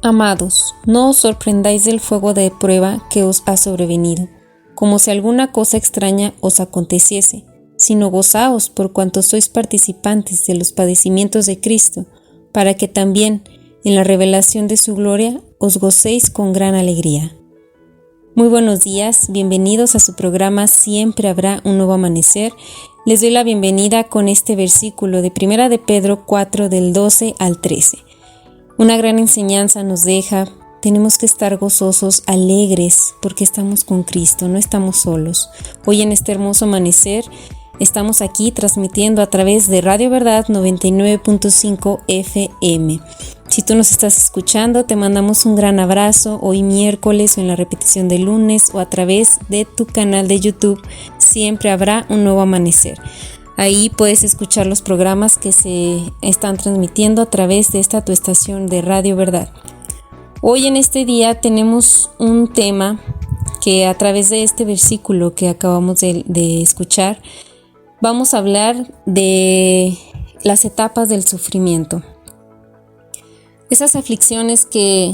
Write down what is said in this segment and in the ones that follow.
Amados, no os sorprendáis del fuego de prueba que os ha sobrevenido, como si alguna cosa extraña os aconteciese, sino gozaos por cuanto sois participantes de los padecimientos de Cristo, para que también, en la revelación de su gloria, os gocéis con gran alegría. Muy buenos días, bienvenidos a su programa Siempre habrá un nuevo amanecer. Les doy la bienvenida con este versículo de 1 de Pedro 4 del 12 al 13. Una gran enseñanza nos deja, tenemos que estar gozosos, alegres, porque estamos con Cristo, no estamos solos. Hoy en este hermoso amanecer estamos aquí transmitiendo a través de Radio Verdad 99.5 FM. Si tú nos estás escuchando, te mandamos un gran abrazo hoy miércoles o en la repetición de lunes o a través de tu canal de YouTube. Siempre habrá un nuevo amanecer. Ahí puedes escuchar los programas que se están transmitiendo a través de esta tu estación de Radio Verdad. Hoy en este día tenemos un tema que a través de este versículo que acabamos de escuchar, vamos a hablar de las etapas del sufrimiento. Esas aflicciones que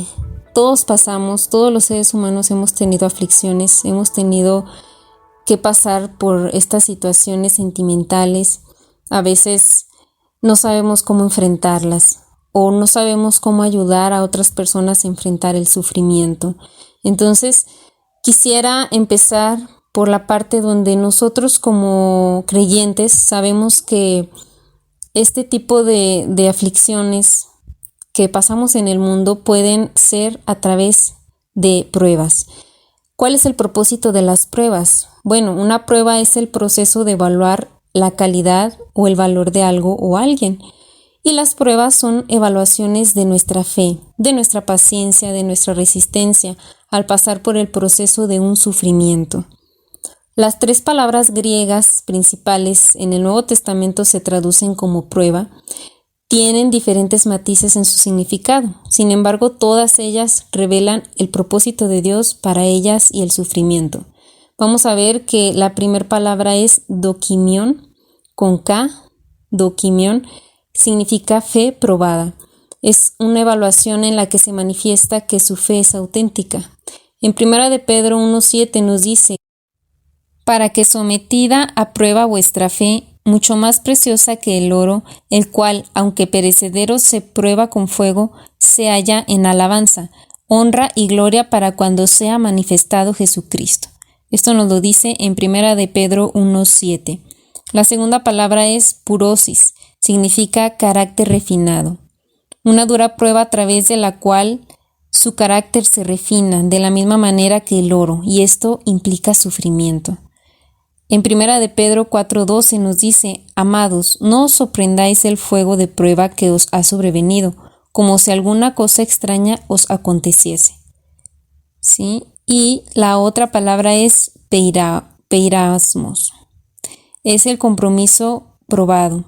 todos pasamos, todos los seres humanos hemos tenido aflicciones, hemos tenido que pasar por estas situaciones sentimentales. A veces no sabemos cómo enfrentarlas o no sabemos cómo ayudar a otras personas a enfrentar el sufrimiento. Entonces, quisiera empezar por la parte donde nosotros como creyentes sabemos que este tipo de aflicciones que pasamos en el mundo pueden ser a través de pruebas. ¿Cuál es el propósito de las pruebas? Bueno, una prueba es el proceso de evaluar la calidad o el valor de algo o alguien. Y las pruebas son evaluaciones de nuestra fe, de nuestra paciencia, de nuestra resistencia al pasar por el proceso de un sufrimiento. Las tres palabras griegas principales en el Nuevo Testamento se traducen como prueba. Tienen diferentes matices en su significado. Sin embargo, todas ellas revelan el propósito de Dios para ellas y el sufrimiento. Vamos a ver que la primera palabra es dokimion, con K. Dokimion significa fe probada. Es una evaluación en la que se manifiesta que su fe es auténtica. En 1 de Pedro 1:7 nos dice, para que sometida a prueba vuestra fe, mucho más preciosa que el oro, el cual, aunque perecedero se prueba con fuego, se halla en alabanza, honra y gloria para cuando sea manifestado Jesucristo. Esto nos lo dice en 1 de Pedro 1:7. La segunda palabra es purosis, significa carácter refinado. Una dura prueba a través de la cual su carácter se refina de la misma manera que el oro, y esto implica sufrimiento. En 1 de Pedro 4:12 nos dice, amados, no os sorprendáis el fuego de prueba que os ha sobrevenido, como si alguna cosa extraña os aconteciese. ¿Sí? Y la otra palabra es peirasmos. Es el compromiso probado.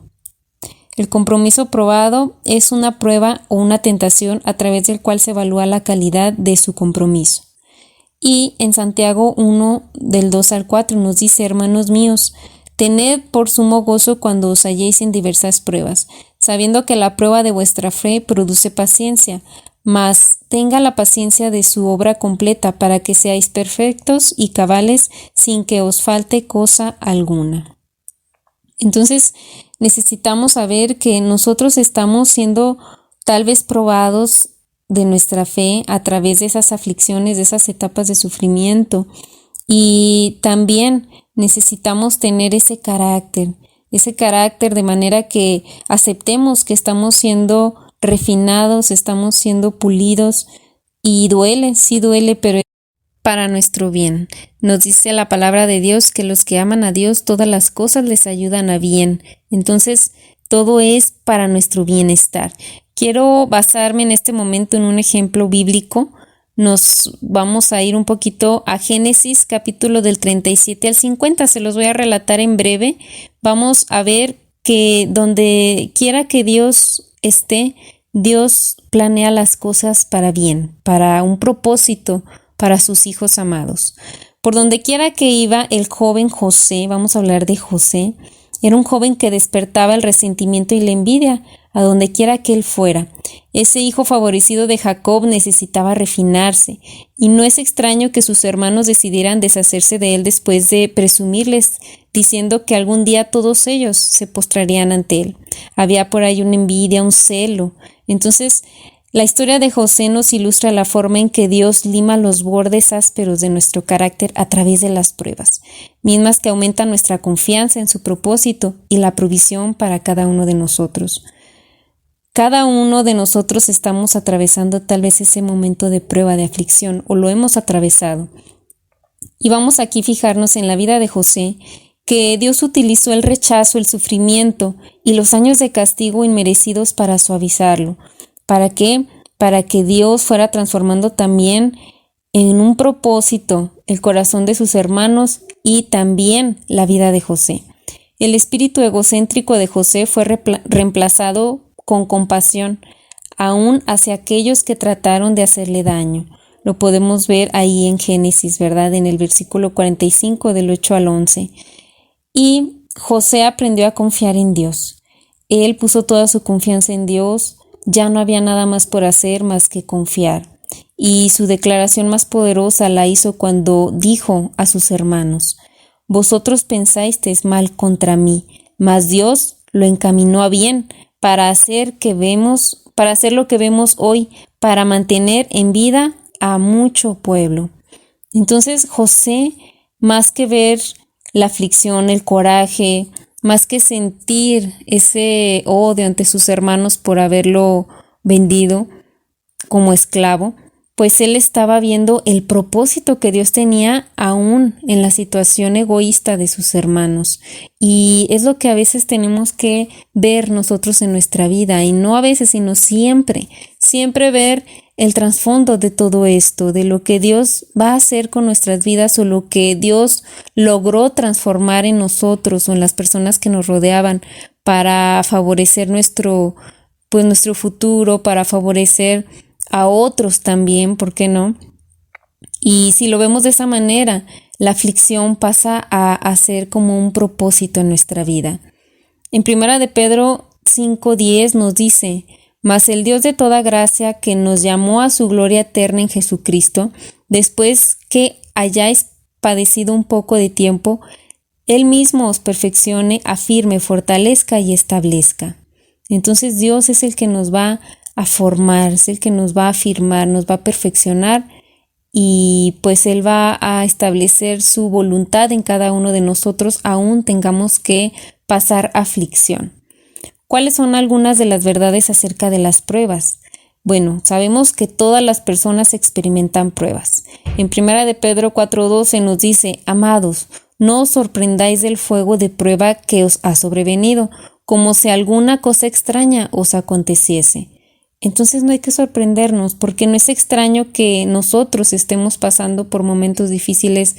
El compromiso probado es una prueba o una tentación a través del cual se evalúa la calidad de su compromiso. Y en Santiago 1, del 2 al 4 nos dice, hermanos míos, tened por sumo gozo cuando os halléis en diversas pruebas, sabiendo que la prueba de vuestra fe produce paciencia, mas tenga la paciencia de su obra completa para que seáis perfectos y cabales sin que os falte cosa alguna. Entonces, necesitamos saber que nosotros estamos siendo tal vez probados de nuestra fe a través de esas aflicciones, de esas etapas de sufrimiento. Y también necesitamos tener ese carácter de manera que aceptemos que estamos siendo refinados, estamos siendo pulidos y duele, sí duele, pero es para nuestro bien. Nos dice la palabra de Dios que los que aman a Dios, todas las cosas les ayudan a bien. Entonces, todo es para nuestro bienestar. Quiero basarme en este momento en un ejemplo bíblico. Nos vamos a ir un poquito a Génesis, capítulo del 37 al 50. Se los voy a relatar en breve. Vamos a ver que donde quiera que Dios esté, Dios planea las cosas para bien, para un propósito, para sus hijos amados. Por donde quiera que iba el joven José, vamos a hablar de José, Era un joven que despertaba el resentimiento y la envidia a donde quiera que él fuera. Ese hijo favorecido de Jacob necesitaba refinarse, y no es extraño que sus hermanos decidieran deshacerse de él después de presumirles, diciendo que algún día todos ellos se postrarían ante él. Había por ahí una envidia, un celo. Entonces, la historia de José nos ilustra la forma en que Dios lima los bordes ásperos de nuestro carácter a través de las pruebas, mismas que aumentan nuestra confianza en su propósito y la provisión para cada uno de nosotros. Cada uno de nosotros estamos atravesando tal vez ese momento de prueba, de aflicción, o lo hemos atravesado. Y vamos aquí a fijarnos en la vida de José, que Dios utilizó el rechazo, el sufrimiento y los años de castigo inmerecidos para suavizarlo. ¿Para qué? Para que Dios fuera transformando también en un propósito el corazón de sus hermanos y también la vida de José. El espíritu egocéntrico de José fue reemplazado con compasión, aún hacia aquellos que trataron de hacerle daño. Lo podemos ver ahí en Génesis, ¿verdad? En el versículo 45 del 8 al 11. Y José aprendió a confiar en Dios. Él puso toda su confianza en Dios. Ya no había nada más por hacer más que confiar. Y su declaración más poderosa la hizo cuando dijo a sus hermanos: «Vosotros pensasteis mal contra mí, mas Dios lo encaminó a bien para hacer lo que vemos hoy, para mantener en vida a mucho pueblo». Entonces José, más que ver la aflicción, el coraje, más que sentir ese odio ante sus hermanos por haberlo vendido como esclavo, pues él estaba viendo el propósito que Dios tenía aún en la situación egoísta de sus hermanos. Y es lo que a veces tenemos que ver nosotros en nuestra vida, y no a veces, sino siempre ver el trasfondo de todo esto, de lo que Dios va a hacer con nuestras vidas, o lo que Dios logró transformar en nosotros o en las personas que nos rodeaban para favorecer nuestro futuro, para favorecer a otros también, ¿por qué no? Y si lo vemos de esa manera, la aflicción pasa a ser como un propósito en nuestra vida. En 1 de Pedro 5:10 nos dice: «Mas el Dios de toda gracia, que nos llamó a su gloria eterna en Jesucristo, después que hayáis padecido un poco de tiempo, Él mismo os perfeccione, afirme, fortalezca y establezca». Entonces Dios es el que nos va a formar, es el que nos va a afirmar, nos va a perfeccionar, y pues Él va a establecer su voluntad en cada uno de nosotros, aún tengamos que pasar aflicción. ¿Cuáles son algunas de las verdades acerca de las pruebas? Bueno, sabemos que todas las personas experimentan pruebas. En 1 de Pedro 4:12 nos dice: «Amados, no os sorprendáis del fuego de prueba que os ha sobrevenido, como si alguna cosa extraña os aconteciese». Entonces no hay que sorprendernos, porque no es extraño que nosotros estemos pasando por momentos difíciles.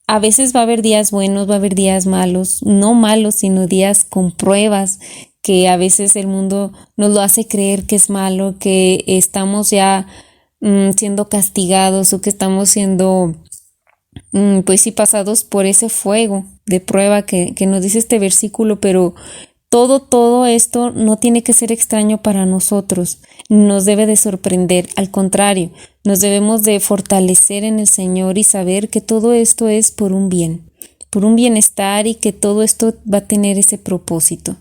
A veces va a haber días buenos, va a haber días malos, no malos, sino días con pruebas, que a veces el mundo nos lo hace creer que es malo, que estamos ya siendo castigados, o que estamos siendo pasados por ese fuego de prueba que nos dice este versículo. Pero todo esto no tiene que ser extraño para nosotros, nos debe de sorprender. Al contrario, nos debemos de fortalecer en el Señor y saber que todo esto es por un bienestar, y que todo esto va a tener ese propósito.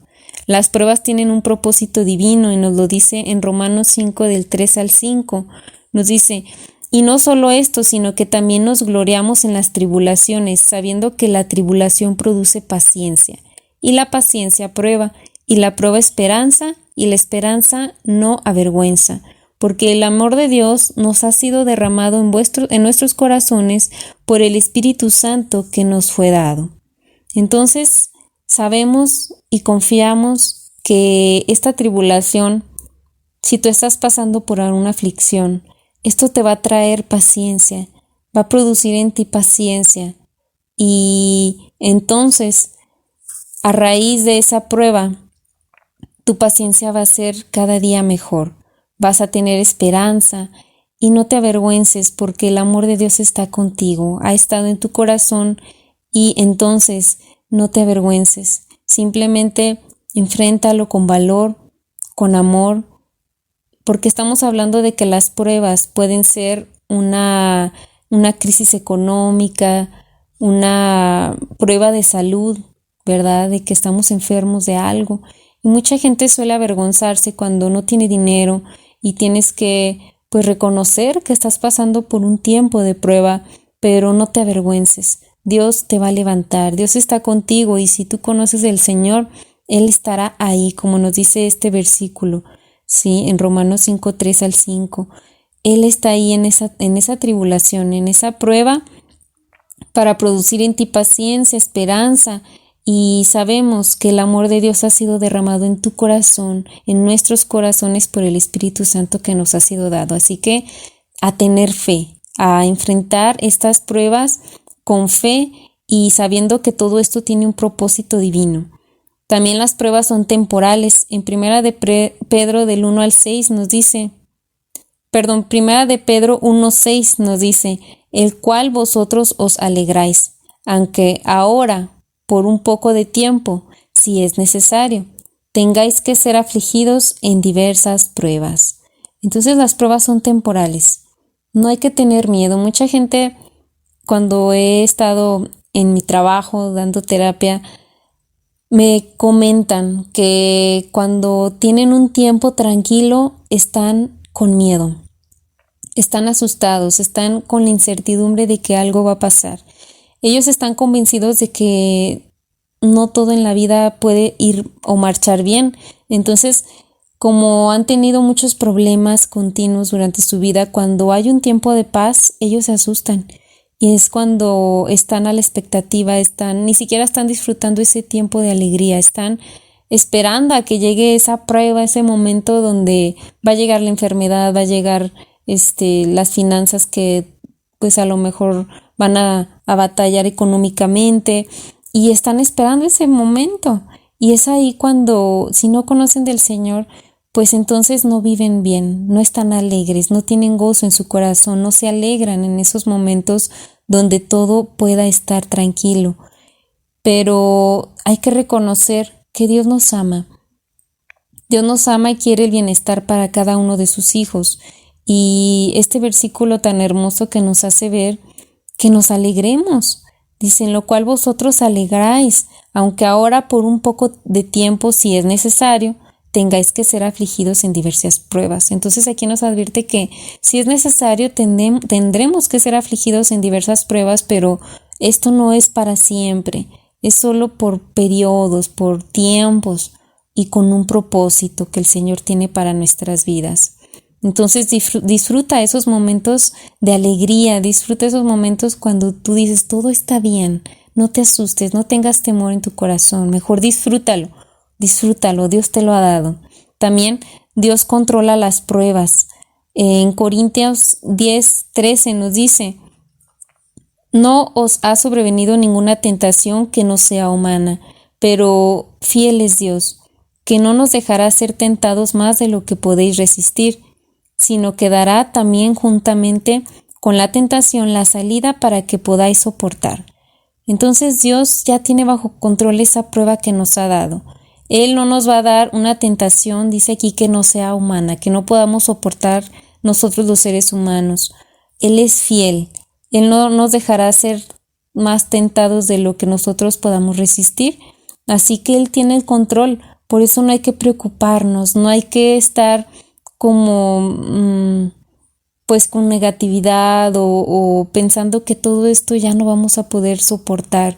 Las pruebas tienen un propósito divino, y nos lo dice en Romanos 5 del 3 al 5. Nos dice: «Y no solo esto, sino que también nos gloriamos en las tribulaciones, sabiendo que la tribulación produce paciencia, y la paciencia prueba, y la prueba esperanza, y la esperanza no avergüenza, porque el amor de Dios nos ha sido derramado en nuestros corazones por el Espíritu Santo que nos fue dado». Entonces, sabemos y confiamos que esta tribulación, si tú estás pasando por alguna aflicción, esto te va a traer paciencia, va a producir en ti paciencia, y entonces, a raíz de esa prueba, tu paciencia va a ser cada día mejor. Vas a tener esperanza, y no te avergüences, porque el amor de Dios está contigo, ha estado en tu corazón, y entonces no te avergüences, Simplemente enfréntalo con valor, con amor, porque estamos hablando de que las pruebas pueden ser una crisis económica, una prueba de salud, ¿verdad? De que estamos enfermos de algo. Y mucha gente suele avergonzarse cuando no tiene dinero y tienes que, pues, reconocer que estás pasando por un tiempo de prueba, pero no te avergüences. Dios te va a levantar, Dios está contigo y si tú conoces al Señor, Él estará ahí, como nos dice este versículo, ¿sí? En Romanos 5, 3 al 5. Él está ahí en esa tribulación, en esa prueba, para producir en ti paciencia, esperanza, y sabemos que el amor de Dios ha sido derramado en tu corazón, en nuestros corazones por el Espíritu Santo que nos ha sido dado. Así que a tener fe, a enfrentar estas pruebas con fe y sabiendo que todo esto tiene un propósito divino. También las pruebas son temporales. En Primera de Pedro del 1 al 6 nos dice, Primera de Pedro 1:6 nos dice, el cual vosotros os alegráis, aunque ahora, por un poco de tiempo, si es necesario, tengáis que ser afligidos en diversas pruebas. Entonces las pruebas son temporales. No hay que tener miedo. Mucha gente, cuando he estado en mi trabajo dando terapia, me comentan que cuando tienen un tiempo tranquilo están con miedo, están asustados, están con la incertidumbre de que algo va a pasar. Ellos están convencidos de que no todo en la vida puede ir o marchar bien. Entonces, como han tenido muchos problemas continuos durante su vida, cuando hay un tiempo de paz, ellos se asustan. Y es cuando están a la expectativa, ni siquiera están disfrutando ese tiempo de alegría, están esperando a que llegue esa prueba, ese momento donde va a llegar la enfermedad, va a llegar las finanzas que pues a lo mejor van a batallar económicamente y están esperando ese momento. Y es ahí cuando, si no conocen del Señor, pues entonces no viven bien, no están alegres, no tienen gozo en su corazón, no se alegran en esos momentos donde todo pueda estar tranquilo. Pero hay que reconocer que Dios nos ama. Dios nos ama y quiere el bienestar para cada uno de sus hijos. Y este versículo tan hermoso que nos hace ver que nos alegremos. Dice, en lo cual vosotros alegráis, aunque ahora por un poco de tiempo, si es necesario, tengáis que ser afligidos en diversas pruebas. Entonces aquí nos advierte que si es necesario tendremos que ser afligidos en diversas pruebas, pero esto no es para siempre, es solo por periodos, por tiempos y con un propósito que el Señor tiene para nuestras vidas. Entonces disfruta esos momentos de alegría, disfruta esos momentos cuando tú dices todo está bien, no te asustes, no tengas temor en tu corazón, mejor disfrútalo, Dios te lo ha dado. También Dios controla las pruebas. En Corintios 10:13 nos dice, no os ha sobrevenido ninguna tentación que no sea humana, pero fiel es Dios, que no nos dejará ser tentados más de lo que podéis resistir, sino que dará también juntamente con la tentación la salida para que podáis soportar. Entonces Dios ya tiene bajo control esa prueba que nos ha dado. Él no nos va a dar una tentación, dice aquí, que no sea humana, que no podamos soportar nosotros los seres humanos. Él es fiel. Él no nos dejará ser más tentados de lo que nosotros podamos resistir. Así que Él tiene el control. Por eso no hay que preocuparnos, no hay que estar como pues con negatividad o pensando que todo esto ya no vamos a poder soportar.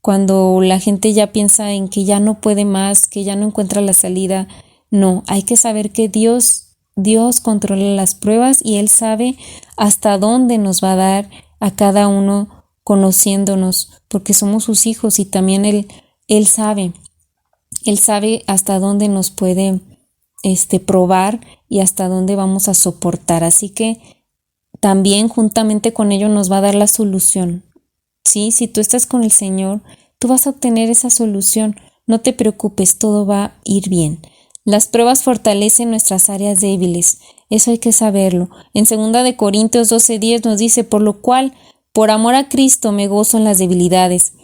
Cuando la gente ya piensa en que ya no puede más, que ya no encuentra la salida, no, hay que saber que Dios controla las pruebas y Él sabe hasta dónde nos va a dar a cada uno conociéndonos, porque somos sus hijos y también Él sabe hasta dónde nos puede probar y hasta dónde vamos a soportar. Así que también juntamente con ello nos va a dar la solución. ¿Sí? Si tú estás con el Señor, tú vas a obtener esa solución. No te preocupes, todo va a ir bien. Las pruebas fortalecen nuestras áreas débiles. Eso hay que saberlo. En 2 Corintios 12:10 nos dice, por lo cual, por amor a Cristo me gozo en las debilidades,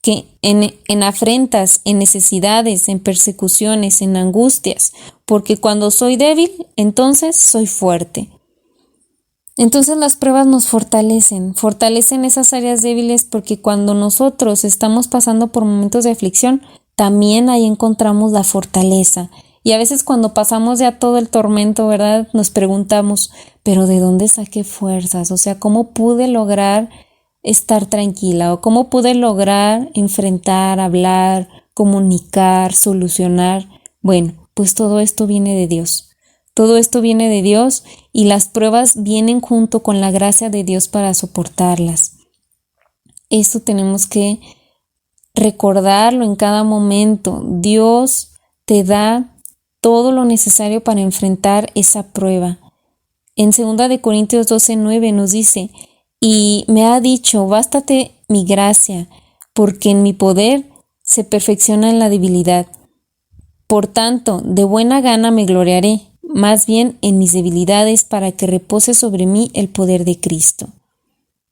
que en afrentas, en necesidades, en persecuciones, en angustias, porque cuando soy débil, entonces soy fuerte. Entonces las pruebas nos fortalecen esas áreas débiles, porque cuando nosotros estamos pasando por momentos de aflicción, también ahí encontramos la fortaleza. Y a veces cuando pasamos ya todo el tormento, ¿verdad? Nos preguntamos, ¿pero de dónde saqué fuerzas? O sea, ¿cómo pude lograr estar tranquila? ¿O cómo pude lograr enfrentar, hablar, comunicar, solucionar? Bueno, pues todo esto viene de Dios. Todo esto viene de Dios y las pruebas vienen junto con la gracia de Dios para soportarlas. Esto tenemos que recordarlo en cada momento. Dios te da todo lo necesario para enfrentar esa prueba. En 2 Corintios 12:9 nos dice, y me ha dicho, bástate mi gracia, porque en mi poder se perfecciona en la debilidad. Por tanto, de buena gana me gloriaré, más bien en mis debilidades, para que repose sobre mí el poder de Cristo.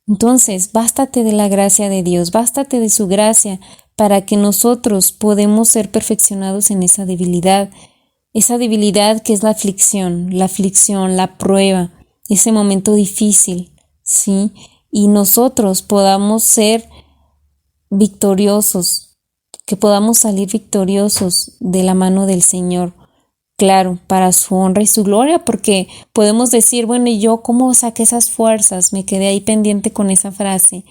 Entonces, bástate de la gracia de Dios, bástate de su gracia, para que nosotros podamos ser perfeccionados en esa debilidad que es la aflicción, la prueba, ese momento difícil, ¿sí? Y nosotros podamos ser victoriosos, que podamos salir victoriosos de la mano del Señor. Claro, para su honra y su gloria, porque podemos decir, bueno, ¿y yo cómo saqué esas fuerzas? Me quedé ahí pendiente con esa frase.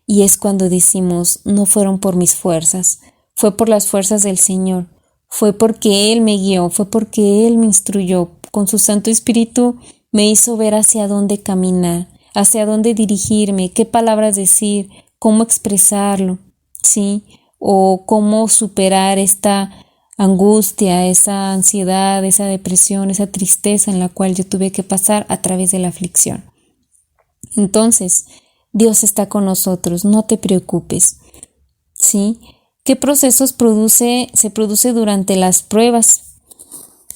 Y es cuando decimos, no fueron por mis fuerzas, fue por las fuerzas del Señor. Fue porque Él me guió, fue porque Él me instruyó. Con su Santo Espíritu me hizo ver hacia dónde caminar, hacia dónde dirigirme, qué palabras decir, cómo expresarlo, ¿sí? O cómo superar esta angustia, esa ansiedad, esa depresión, esa tristeza en la cual yo tuve que pasar a través de la aflicción. Entonces, Dios está con nosotros, no te preocupes, ¿sí? ¿Qué procesos se produce durante las pruebas?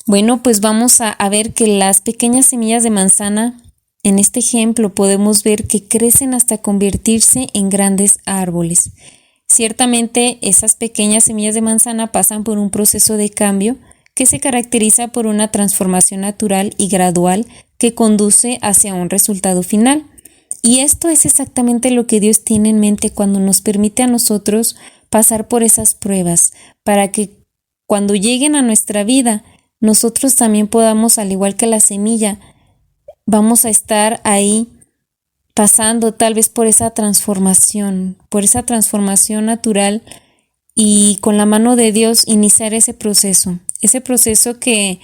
Bueno, pues vamos a ver que las pequeñas semillas de manzana, en este ejemplo podemos ver que crecen hasta convertirse en grandes árboles. Ciertamente, esas pequeñas semillas de manzana pasan por un proceso de cambio que se caracteriza por una transformación natural y gradual que conduce hacia un resultado final. Y esto es exactamente lo que Dios tiene en mente cuando nos permite a nosotros pasar por esas pruebas, para que cuando lleguen a nuestra vida, nosotros también podamos, al igual que la semilla, vamos a estar ahí pasando tal vez por esa transformación natural, y con la mano de Dios iniciar ese proceso que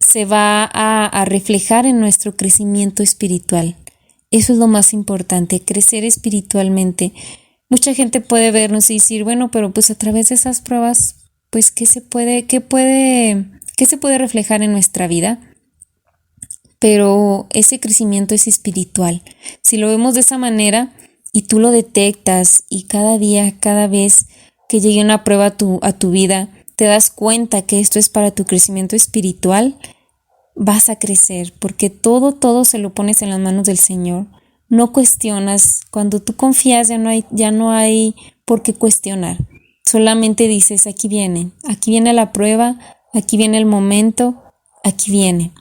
se va a reflejar en nuestro crecimiento espiritual. Eso es lo más importante, crecer espiritualmente. Mucha gente puede vernos y decir, bueno, pero pues a través de esas pruebas, pues ¿qué se puede reflejar en nuestra vida? Pero ese crecimiento es espiritual. Si lo vemos de esa manera y tú lo detectas, y cada día, cada vez que llegue una prueba a tu vida, te das cuenta que esto es para tu crecimiento espiritual, vas a crecer, porque todo se lo pones en las manos del Señor. No cuestionas. Cuando tú confías, ya no hay por qué cuestionar. Solamente dices, aquí viene la prueba, aquí viene el momento, aquí viene.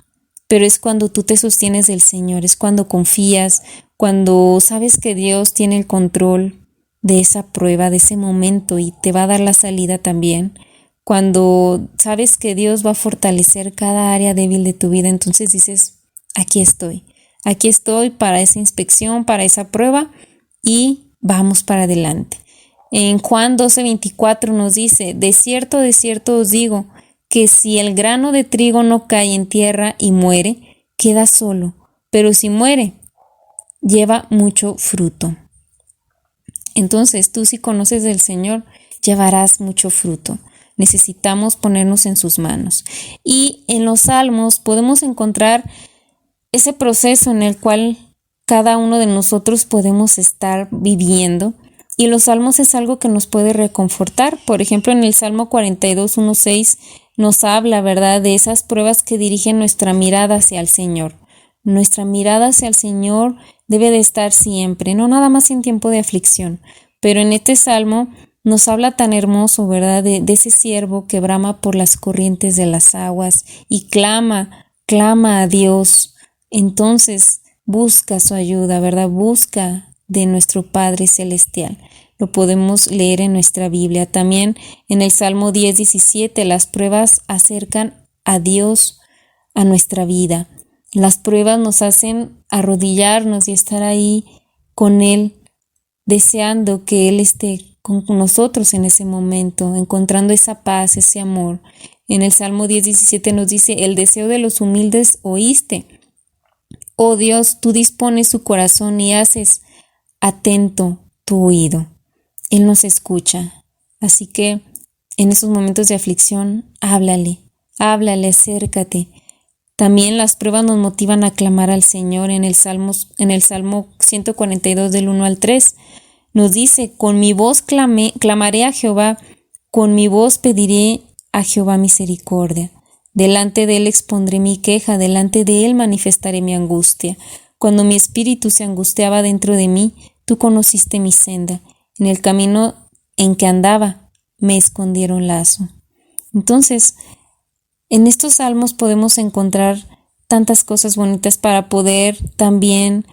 Pero es cuando tú te sostienes del Señor, es cuando confías, cuando sabes que Dios tiene el control de esa prueba, de ese momento, y te va a dar la salida también. Cuando sabes que Dios va a fortalecer cada área débil de tu vida, entonces dices, aquí estoy para esa inspección, para esa prueba, y vamos para adelante. En Juan 12:24 nos dice, de cierto os digo, que si el grano de trigo no cae en tierra y muere, queda solo, pero si muere, lleva mucho fruto. Entonces, tú, si conoces del Señor, llevarás mucho fruto. Necesitamos ponernos en sus manos. Y en los Salmos podemos encontrar ese proceso en el cual cada uno de nosotros podemos estar viviendo. Y los Salmos es algo que nos puede reconfortar. Por ejemplo, en el Salmo 42:1-6 nos habla, ¿verdad?, de esas pruebas que dirigen nuestra mirada hacia el Señor. Nuestra mirada hacia el Señor debe de estar siempre, no nada más en tiempo de aflicción, Pero en este salmo nos habla tan hermoso, ¿verdad? De ese siervo que brama por las corrientes de las aguas y clama a Dios. Entonces busca su ayuda, ¿verdad? Busca de nuestro Padre Celestial. Lo podemos leer en nuestra Biblia. También en el Salmo 10:17, las pruebas acercan a Dios a nuestra vida. Las pruebas nos hacen arrodillarnos y estar ahí con Él, deseando que Él esté con nosotros en ese momento, encontrando esa paz, ese amor. En el Salmo 10:17 nos dice: el deseo de los humildes oíste. Oh Dios, tú dispones su corazón y haces atento tu oído. Él nos escucha. Así que en esos momentos de aflicción, háblale, acércate. También las pruebas nos motivan a clamar al Señor. En el Salmo 142 del 1 al 3 nos dice: con mi voz clamaré a Jehová, con mi voz pediré a Jehová misericordia. Delante de Él expondré mi queja, delante de Él manifestaré mi angustia. Cuando mi espíritu se angustiaba dentro de mí, tú conociste mi senda. En el camino en que andaba, me escondieron lazo. Entonces, en estos salmos podemos encontrar tantas cosas bonitas para poder también,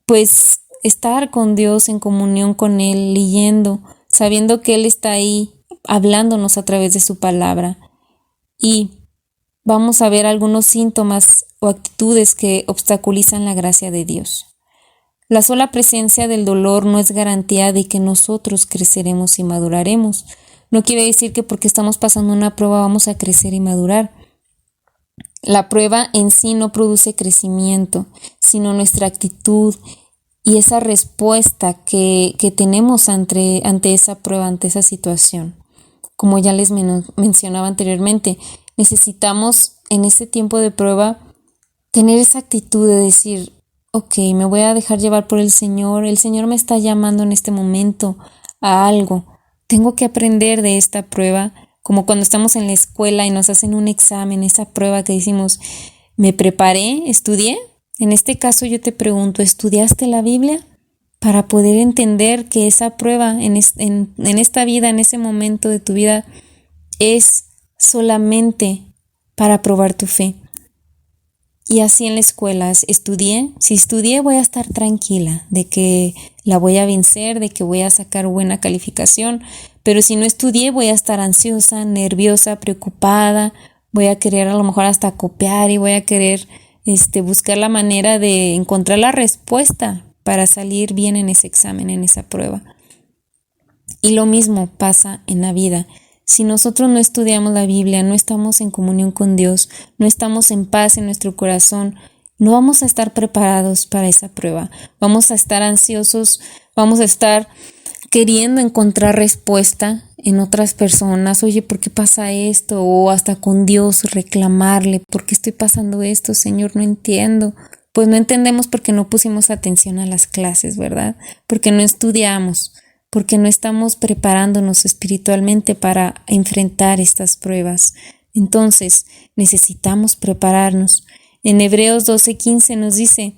pues, estar con Dios, en comunión con Él, leyendo, sabiendo que Él está ahí, hablándonos a través de su palabra. Y vamos a ver algunos síntomas o actitudes que obstaculizan la gracia de Dios. La sola presencia del dolor no es garantía de que nosotros creceremos y maduraremos. No quiere decir que porque estamos pasando una prueba vamos a crecer y madurar. La prueba en sí no produce crecimiento, sino nuestra actitud y esa respuesta que tenemos ante esa prueba, ante esa situación. Como ya les mencionaba anteriormente, necesitamos en este tiempo de prueba tener esa actitud de decir: ok, me voy a dejar llevar por el Señor me está llamando en este momento a algo, tengo que aprender de esta prueba, como cuando estamos en la escuela y nos hacen un examen, esa prueba que decimos: me preparé, estudié. En este caso yo te pregunto: ¿estudiaste la Biblia? Para poder entender que esa prueba en esta vida, en ese momento de tu vida, es solamente para probar tu fe. Y así en la escuela, estudié. Si estudié, voy a estar tranquila de que la voy a vencer, de que voy a sacar buena calificación. Pero si no estudié, voy a estar ansiosa, nerviosa, preocupada. Voy a querer a lo mejor hasta copiar y voy a querer buscar la manera de encontrar la respuesta para salir bien en ese examen, en esa prueba. Y lo mismo pasa en la vida. Si nosotros no estudiamos la Biblia, no estamos en comunión con Dios, no estamos en paz en nuestro corazón, no vamos a estar preparados para esa prueba. Vamos a estar ansiosos, vamos a estar queriendo encontrar respuesta en otras personas. Oye, ¿por qué pasa esto? O hasta con Dios reclamarle: ¿por qué estoy pasando esto, Señor? No entiendo. Pues no entendemos porque no pusimos atención a las clases, ¿verdad? Porque no estudiamos, porque no estamos preparándonos espiritualmente para enfrentar estas pruebas. Entonces, necesitamos prepararnos. En Hebreos 12:15 nos dice: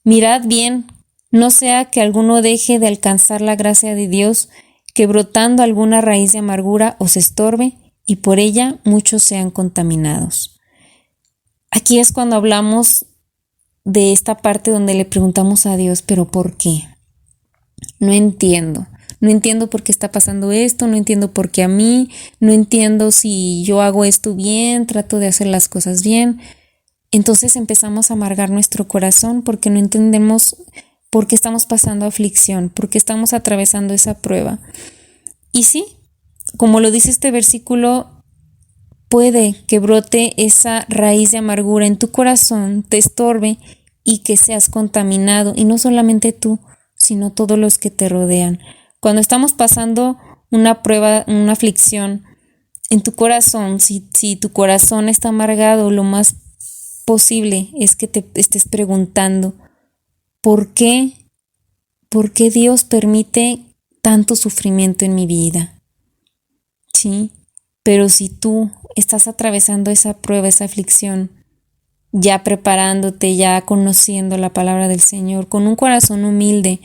mirad bien, no sea que alguno deje de alcanzar la gracia de Dios, que brotando alguna raíz de amargura os estorbe, y por ella muchos sean contaminados. Aquí es cuando hablamos de esta parte donde le preguntamos a Dios: ¿pero por qué? No entiendo. No entiendo por qué está pasando esto, no entiendo por qué a mí, no entiendo si yo hago esto bien, trato de hacer las cosas bien. Entonces empezamos a amargar nuestro corazón porque no entendemos por qué estamos pasando aflicción, por qué estamos atravesando esa prueba. Y sí, como lo dice este versículo, puede que brote esa raíz de amargura en tu corazón, te estorbe y que seas contaminado, y no solamente tú, sino todos los que te rodean. Cuando estamos pasando una prueba, una aflicción, en tu corazón, si tu corazón está amargado, lo más posible es que te estés preguntando: ¿por qué? ¿Por qué Dios permite tanto sufrimiento en mi vida? ¿Sí? Pero si tú estás atravesando esa prueba, esa aflicción, ya preparándote, ya conociendo la palabra del Señor, con un corazón humilde,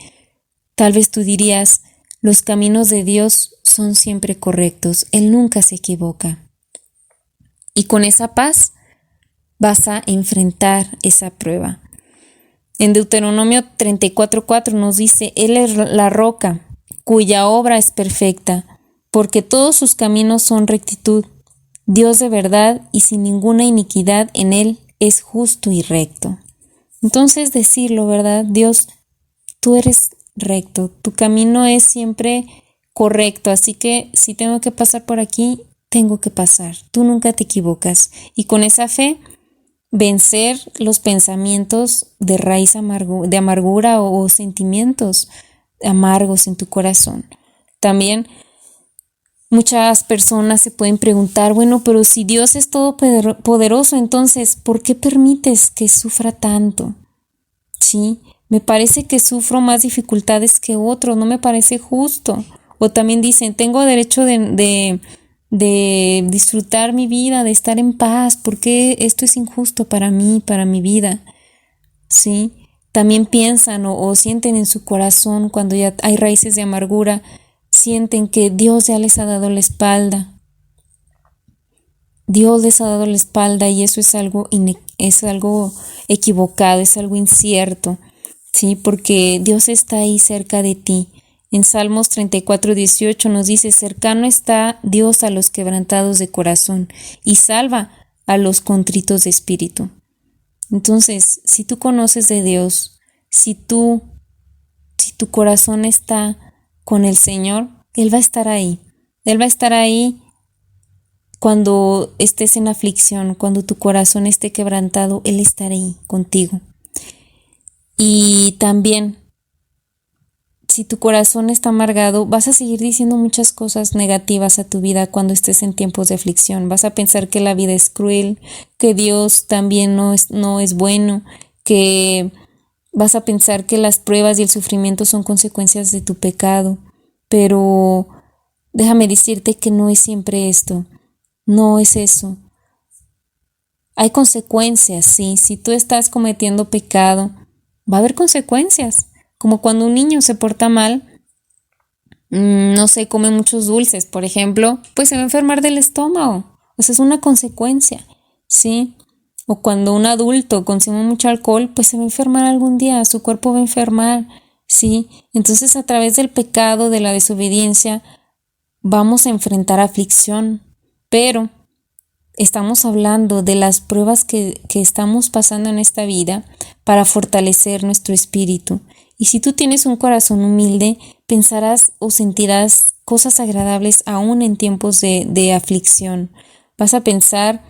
tal vez tú dirías: Los caminos de Dios son siempre correctos, Él nunca se equivoca. Y con esa paz vas a enfrentar esa prueba. En Deuteronomio 34:4 nos dice, Él es la roca, cuya obra es perfecta, porque todos sus caminos son rectitud. Dios de verdad y sin ninguna iniquidad en Él es justo y recto. Entonces decirlo, ¿verdad? Dios, tú eres recto, tu camino es siempre correcto, así que si tengo que pasar por aquí, tengo que pasar. Tú nunca te equivocas. Y con esa fe, vencer los pensamientos de raíz de amargura o sentimientos amargos en tu corazón. También muchas personas se pueden preguntar, bueno, pero si Dios es todopoderoso, entonces, ¿por qué permites que sufra tanto? Sí, me parece que sufro más dificultades que otros, no me parece justo. O también dicen, tengo derecho de disfrutar mi vida, de estar en paz, porque esto es injusto para mí, para mi vida. ¿Sí? También piensan o sienten en su corazón cuando ya hay raíces de amargura, sienten que Dios ya les ha dado la espalda. Dios les ha dado la espalda y eso es algo equivocado, es algo incierto, ¿sí? Porque Dios está ahí cerca de ti. En Salmos 34:18 nos dice, cercano está Dios a los quebrantados de corazón y salva a los contritos de espíritu. Entonces, si tú conoces de Dios, si tu corazón está con el Señor, Él va a estar ahí. Él va a estar ahí cuando estés en aflicción, cuando tu corazón esté quebrantado, Él estará ahí contigo. Y también, si tu corazón está amargado, vas a seguir diciendo muchas cosas negativas a tu vida cuando estés en tiempos de aflicción. Vas a pensar que la vida es cruel, que Dios también no es bueno, que vas a pensar que las pruebas y el sufrimiento son consecuencias de tu pecado. Pero déjame decirte que no es siempre esto. No es eso. Hay consecuencias, sí. Si tú estás cometiendo pecado, va a haber consecuencias. Como cuando un niño se porta mal, no sé, come muchos dulces, por ejemplo, pues se va a enfermar del estómago. O sea, es una consecuencia, ¿sí? O cuando un adulto consume mucho alcohol, pues se va a enfermar algún día, su cuerpo va a enfermar, ¿sí? Entonces, a través del pecado, de la desobediencia, vamos a enfrentar aflicción, pero estamos hablando de las pruebas que estamos pasando en esta vida para fortalecer nuestro espíritu. Y si tú tienes un corazón humilde, pensarás o sentirás cosas agradables aún en tiempos de aflicción. Vas a pensar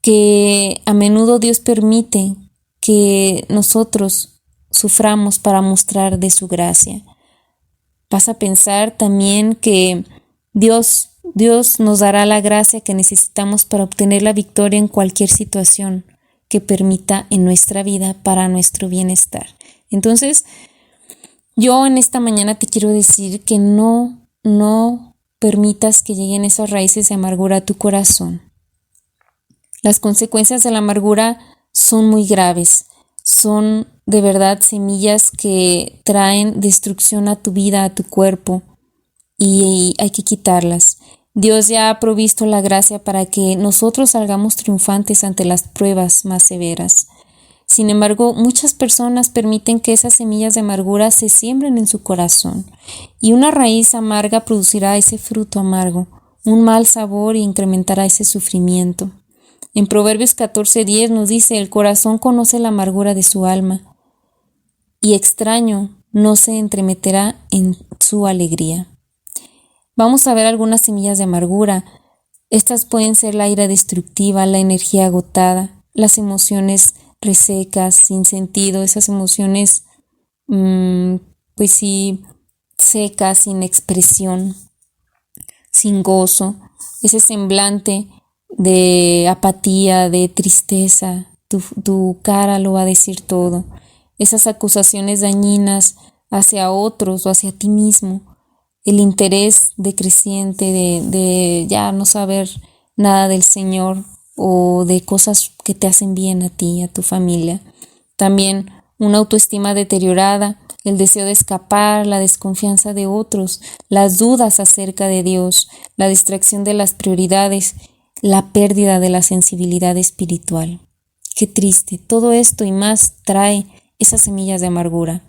que a menudo Dios permite que nosotros suframos para mostrar de su gracia. Vas a pensar también que Dios nos dará la gracia que necesitamos para obtener la victoria en cualquier situación que permita en nuestra vida para nuestro bienestar. Entonces, yo en esta mañana te quiero decir que no permitas que lleguen esas raíces de amargura a tu corazón. Las consecuencias de la amargura son muy graves. Son de verdad semillas que traen destrucción a tu vida, a tu cuerpo, y hay que quitarlas. Dios ya ha provisto la gracia para que nosotros salgamos triunfantes ante las pruebas más severas. Sin embargo, muchas personas permiten que esas semillas de amargura se siembren en su corazón, y una raíz amarga producirá ese fruto amargo, un mal sabor, e incrementará ese sufrimiento. En Proverbios 14:10 nos dice, el corazón conoce la amargura de su alma, y extraño no se entremeterá en su alegría. Vamos a ver algunas semillas de amargura. Estas pueden ser la ira destructiva, la energía agotada, las emociones resecas, sin sentido, esas emociones, pues sí, secas, sin expresión, sin gozo, ese semblante de apatía, de tristeza, tu cara lo va a decir todo, esas acusaciones dañinas hacia otros o hacia ti mismo, el interés decreciente de ya no saber nada del Señor o de cosas que te hacen bien a ti, a tu familia. También una autoestima deteriorada, el deseo de escapar, la desconfianza de otros, las dudas acerca de Dios, la distracción de las prioridades, la pérdida de la sensibilidad espiritual. Qué triste, todo esto y más trae esas semillas de amargura.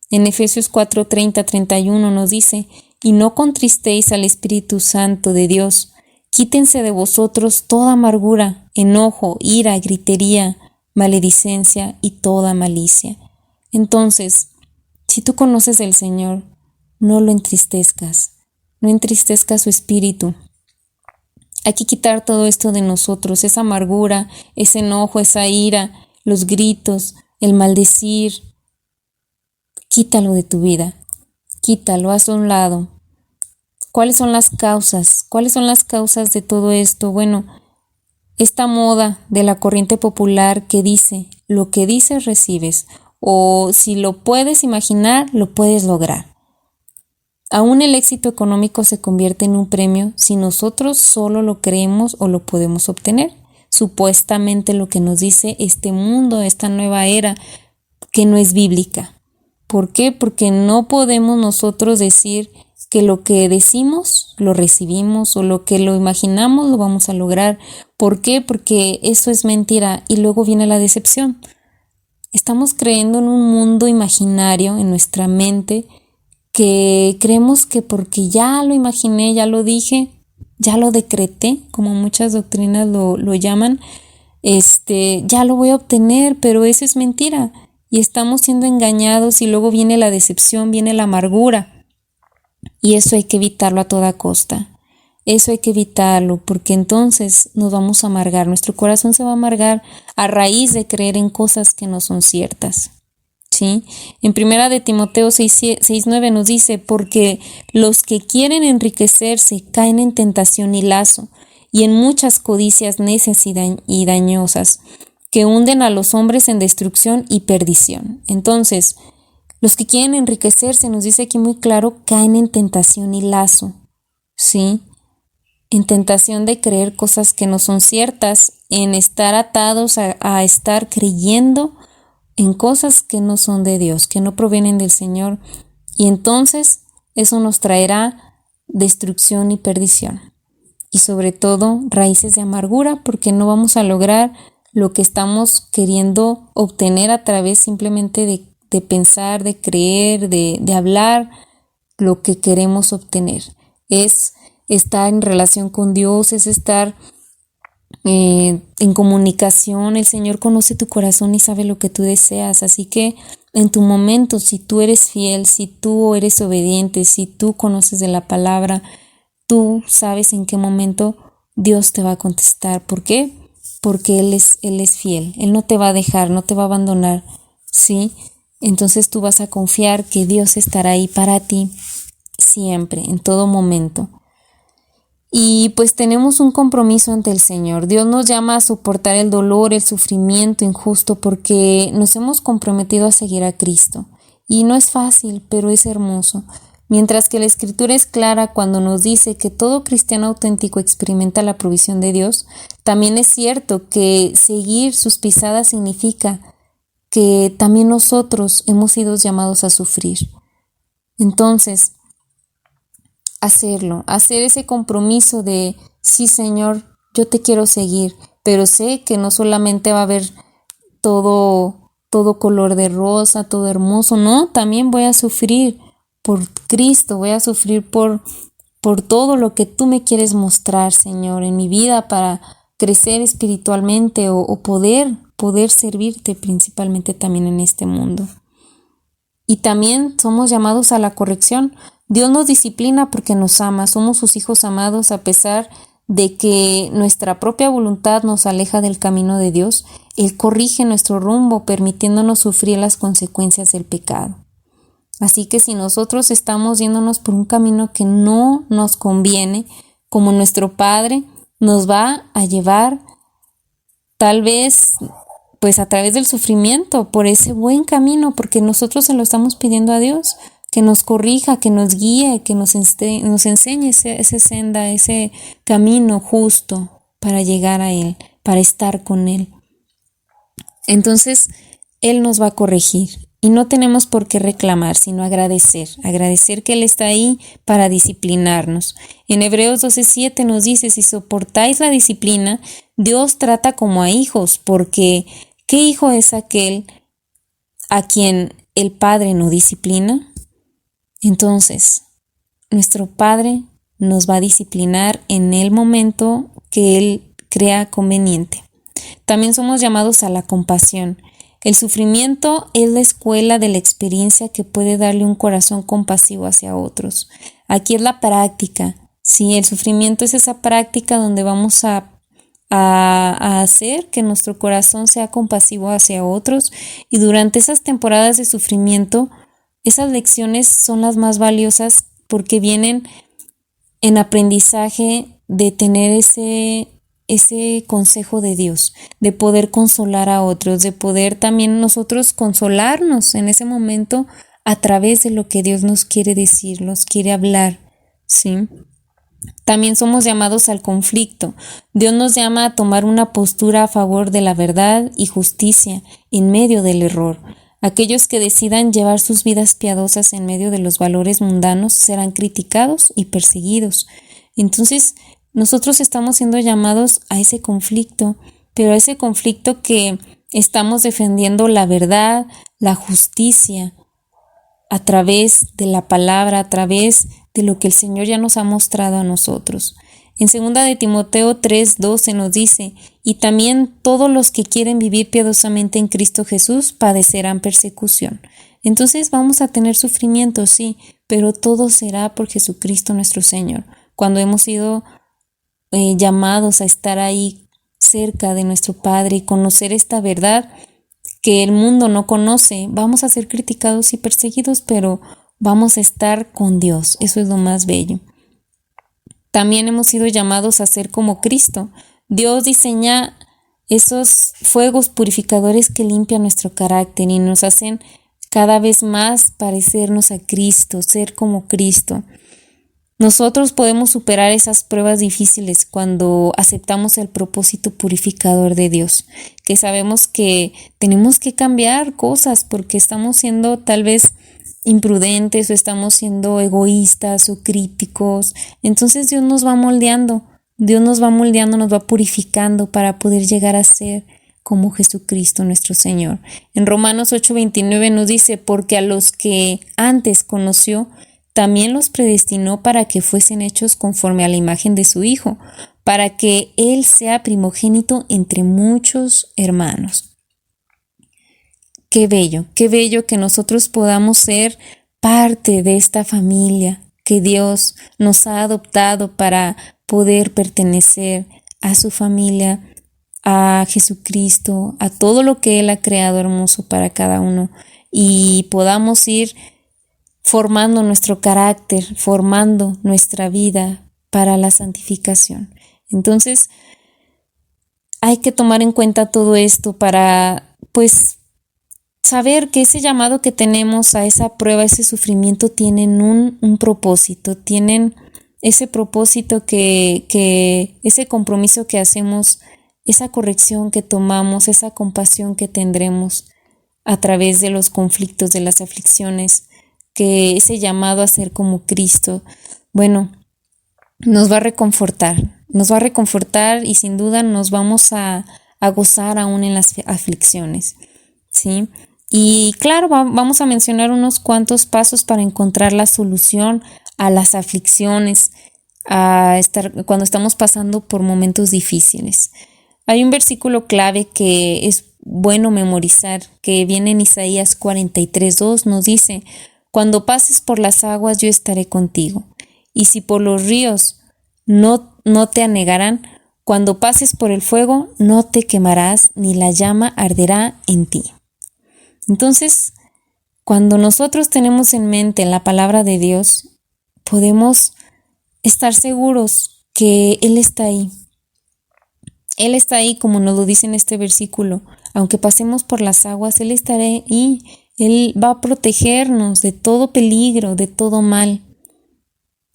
En Efesios 4:30-31 nos dice: y no contristéis al Espíritu Santo de Dios. Quítense de vosotros toda amargura, enojo, ira, gritería, maledicencia y toda malicia. Entonces, si tú conoces al Señor, no lo entristezcas, no entristezcas su espíritu. Hay que quitar todo esto de nosotros, esa amargura, ese enojo, esa ira, los gritos, el maldecir. Quítalo de tu vida, quítalo, hazlo a un lado. ¿Cuáles son las causas? ¿Cuáles son las causas de todo esto? Bueno, esta moda de la corriente popular que dice, lo que dices recibes, o si lo puedes imaginar, lo puedes lograr. Aún el éxito económico se convierte en un premio si nosotros solo lo creemos o lo podemos obtener. Supuestamente lo que nos dice este mundo, esta nueva era, que no es bíblica. ¿Por qué? Porque no podemos nosotros decir que lo que decimos lo recibimos o lo que lo imaginamos lo vamos a lograr. ¿Por qué? Porque eso es mentira y luego viene la decepción. Estamos creyendo en un mundo imaginario en nuestra mente que creemos que porque ya lo imaginé, ya lo dije, ya lo decreté, como muchas doctrinas lo llaman, ya lo voy a obtener, pero eso es mentira. Y estamos siendo engañados y luego viene la decepción, viene la amargura. Y eso hay que evitarlo a toda costa. Eso hay que evitarlo porque entonces nos vamos a amargar. Nuestro corazón se va a amargar a raíz de creer en cosas que no son ciertas. ¿Sí? En 1 de Timoteo 6:9 nos dice: porque los que quieren enriquecerse caen en tentación y lazo y en muchas codicias necias y dañosas que hunden a los hombres en destrucción y perdición. Entonces, los que quieren enriquecerse, nos dice aquí muy claro, caen en tentación y lazo, ¿sí? En tentación de creer cosas que no son ciertas, en estar atados a estar creyendo en cosas que no son de Dios, que no provienen del Señor. Y entonces eso nos traerá destrucción y perdición. Y sobre todo raíces de amargura, porque no vamos a lograr lo que estamos queriendo obtener a través simplemente de pensar, de creer, de hablar. Lo que queremos obtener es estar en relación con Dios, es estar en comunicación. El Señor conoce tu corazón y sabe lo que tú deseas, así que en tu momento, si tú eres fiel, si tú eres obediente, si tú conoces de la palabra, tú sabes en qué momento Dios te va a contestar. ¿Por qué? Porque Él es fiel, Él no te va a dejar, no te va a abandonar, ¿sí? Entonces tú vas a confiar que Dios estará ahí para ti siempre, en todo momento. Y pues tenemos un compromiso ante el Señor. Dios nos llama a soportar el dolor, el sufrimiento injusto porque nos hemos comprometido a seguir a Cristo. Y no es fácil, pero es hermoso. Mientras que la Escritura es clara cuando nos dice que todo cristiano auténtico experimenta la provisión de Dios, también es cierto que seguir sus pisadas significa que también nosotros hemos sido llamados a sufrir. Entonces, hacer ese compromiso de, sí, Señor, yo te quiero seguir, pero sé que no solamente va a haber todo color de rosa, todo hermoso, no, también voy a sufrir por Cristo, voy a sufrir por todo lo que tú me quieres mostrar, Señor, en mi vida para crecer espiritualmente o poder servirte principalmente también en este mundo. Y también somos llamados a la corrección. Dios nos disciplina porque nos ama, somos sus hijos amados a pesar de que nuestra propia voluntad nos aleja del camino de Dios. Él corrige nuestro rumbo permitiéndonos sufrir las consecuencias del pecado. Así que si nosotros estamos yéndonos por un camino que no nos conviene, como nuestro Padre nos va a llevar tal vez pues a través del sufrimiento por ese buen camino, porque nosotros se lo estamos pidiendo a Dios, que nos corrija, que nos guíe, que nos enseñe ese senda, ese camino justo para llegar a Él, para estar con Él. Entonces, Él nos va a corregir. Y no tenemos por qué reclamar, sino agradecer que Él está ahí para disciplinarnos. En Hebreos 12:7 nos dice, si soportáis la disciplina, Dios trata como a hijos, porque ¿qué hijo es aquel a quien el Padre no disciplina? Entonces, nuestro Padre nos va a disciplinar en el momento que Él crea conveniente. También somos llamados a la compasión. El sufrimiento es la escuela de la experiencia que puede darle un corazón compasivo hacia otros. Aquí es la práctica. Sí, el sufrimiento es esa práctica donde vamos a hacer que nuestro corazón sea compasivo hacia otros, y durante esas temporadas de sufrimiento, esas lecciones son las más valiosas porque vienen en aprendizaje de tener ese consejo de Dios, de poder consolar a otros, de poder también nosotros consolarnos en ese momento a través de lo que Dios nos quiere decir, nos quiere hablar, ¿sí? También somos llamados al conflicto. Dios nos llama a tomar una postura a favor de la verdad y justicia en medio del error. Aquellos que decidan llevar sus vidas piadosas en medio de los valores mundanos serán criticados y perseguidos. Entonces, nosotros estamos siendo llamados a ese conflicto, pero a ese conflicto que estamos defendiendo la verdad, la justicia, a través de la palabra, a través de lo que el Señor ya nos ha mostrado a nosotros. En 2 de Timoteo 3:12 nos dice, y también todos los que quieren vivir piadosamente en Cristo Jesús padecerán persecución. Entonces vamos a tener sufrimiento, sí, pero todo será por Jesucristo nuestro Señor. Cuando hemos sido llamados a estar ahí cerca de nuestro Padre y conocer esta verdad que el mundo no conoce, vamos a ser criticados y perseguidos, pero vamos a estar con Dios. Eso es lo más bello. También hemos sido llamados a ser como Cristo. Dios diseña esos fuegos purificadores que limpian nuestro carácter y nos hacen cada vez más parecernos a Cristo, ser como Cristo. Nosotros podemos superar esas pruebas difíciles cuando aceptamos el propósito purificador de Dios, que sabemos que tenemos que cambiar cosas porque estamos siendo tal vez imprudentes o estamos siendo egoístas o críticos. Entonces Dios nos va moldeando, nos va purificando para poder llegar a ser como Jesucristo nuestro Señor. En Romanos 8:29 nos dice, porque a los que antes conoció, también los predestinó para que fuesen hechos conforme a la imagen de su Hijo, para que Él sea primogénito entre muchos hermanos. Qué bello que nosotros podamos ser parte de esta familia, que Dios nos ha adoptado para poder pertenecer a su familia, a Jesucristo, a todo lo que Él ha creado hermoso para cada uno, y podamos ir formando nuestro carácter, formando nuestra vida para la santificación. Entonces, hay que tomar en cuenta todo esto para, saber que ese llamado que tenemos a esa prueba, ese sufrimiento, tienen un propósito, tienen ese propósito que ese compromiso que hacemos, esa corrección que tomamos, esa compasión que tendremos a través de los conflictos, de las aflicciones, que ese llamado a ser como Cristo, nos va a reconfortar y sin duda nos vamos a gozar aún en las aflicciones, ¿sí? Y claro, vamos a mencionar unos cuantos pasos para encontrar la solución a las aflicciones, cuando estamos pasando por momentos difíciles. Hay un versículo clave que es bueno memorizar, que viene en Isaías 43:2, nos dice, cuando pases por las aguas yo estaré contigo, y si por los ríos no te anegarán, cuando pases por el fuego no te quemarás, ni la llama arderá en ti. Entonces, cuando nosotros tenemos en mente la palabra de Dios, podemos estar seguros que Él está ahí. Él está ahí, como nos lo dice en este versículo. Aunque pasemos por las aguas, Él estará ahí. Él va a protegernos de todo peligro, de todo mal.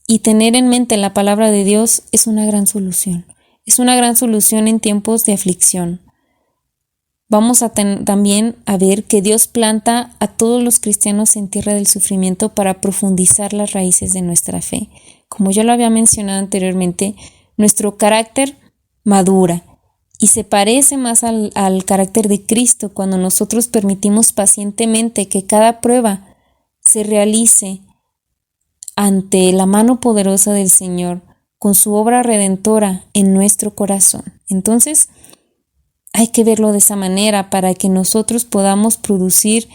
Y tener en mente la palabra de Dios es una gran solución. Es una gran solución en tiempos de aflicción. vamos a también a ver que Dios planta a todos los cristianos en tierra del sufrimiento para profundizar las raíces de nuestra fe. Como yo lo había mencionado anteriormente, nuestro carácter madura y se parece más al carácter de Cristo cuando nosotros permitimos pacientemente que cada prueba se realice ante la mano poderosa del Señor con su obra redentora en nuestro corazón. Entonces, hay que verlo de esa manera para que nosotros podamos producir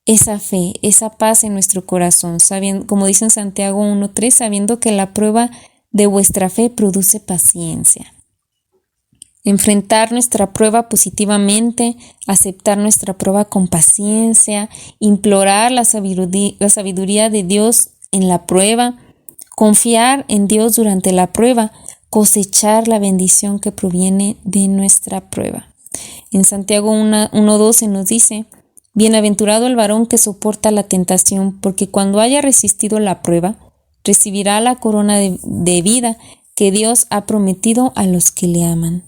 esa fe, esa paz en nuestro corazón, sabiendo, como dice en Santiago 1:3, sabiendo que la prueba de vuestra fe produce paciencia. Enfrentar nuestra prueba positivamente, aceptar nuestra prueba con paciencia, implorar la sabiduría de Dios en la prueba, confiar en Dios durante la prueba, cosechar la bendición que proviene de nuestra prueba. En Santiago 1:12 nos dice: bienaventurado el varón que soporta la tentación, porque cuando haya resistido la prueba, recibirá la corona de vida que Dios ha prometido a los que le aman.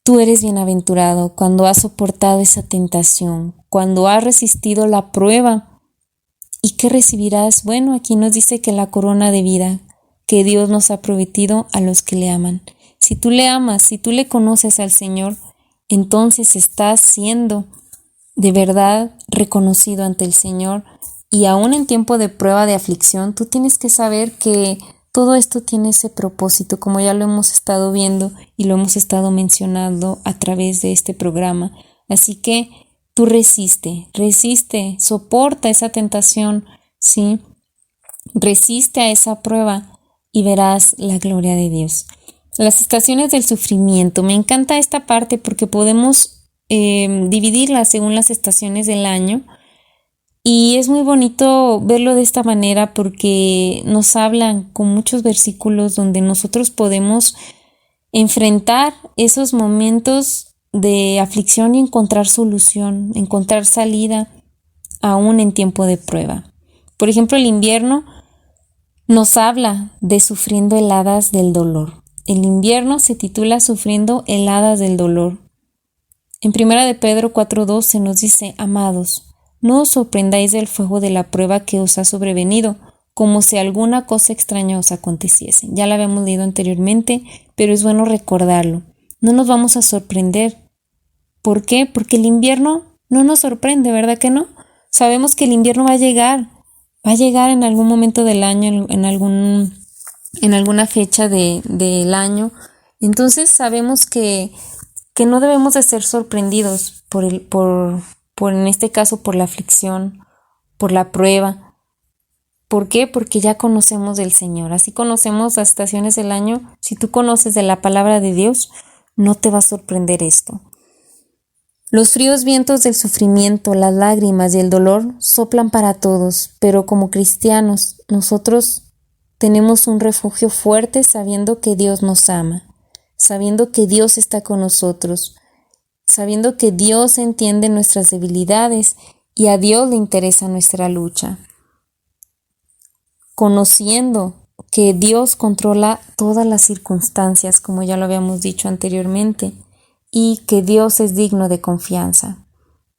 Tú eres bienaventurado cuando has soportado esa tentación, cuando has resistido la prueba. ¿Y qué recibirás? Bueno, aquí nos dice que la corona de vida que Dios nos ha prometido a los que le aman. Si tú le amas, si tú le conoces al Señor, entonces estás siendo de verdad reconocido ante el Señor, y aún en tiempo de prueba, de aflicción, tú tienes que saber que todo esto tiene ese propósito, como ya lo hemos estado viendo y lo hemos estado mencionando a través de este programa. Así que tú resiste, soporta esa tentación, ¿sí? Resiste a esa prueba y verás la gloria de Dios. Las estaciones del sufrimiento. Me encanta esta parte porque podemos dividirlas según las estaciones del año. Y es muy bonito verlo de esta manera porque nos hablan con muchos versículos donde nosotros podemos enfrentar esos momentos de aflicción y encontrar solución, encontrar salida aún en tiempo de prueba. Por ejemplo, el invierno nos habla de sufriendo heladas del dolor. El invierno se titula Sufriendo heladas del dolor. En 1 de Pedro 4:2 se nos dice: amados, no os sorprendáis del fuego de la prueba que os ha sobrevenido, como si alguna cosa extraña os aconteciese. Ya la habíamos leído anteriormente, pero es bueno recordarlo. No nos vamos a sorprender. ¿Por qué? Porque el invierno no nos sorprende, ¿verdad que no? Sabemos que el invierno va a llegar en algún momento del año, en alguna fecha del año. Entonces sabemos que no debemos de ser sorprendidos por en este caso por la aflicción, por la prueba. ¿Por qué? Porque ya conocemos del Señor. Así conocemos las estaciones del año. Si tú conoces de la palabra de Dios, no te va a sorprender esto. Los fríos vientos del sufrimiento, las lágrimas y el dolor soplan para todos, pero como cristianos, nosotros tenemos un refugio fuerte sabiendo que Dios nos ama, sabiendo que Dios está con nosotros, sabiendo que Dios entiende nuestras debilidades y a Dios le interesa nuestra lucha, conociendo que Dios controla todas las circunstancias, como ya lo habíamos dicho anteriormente, y que Dios es digno de confianza.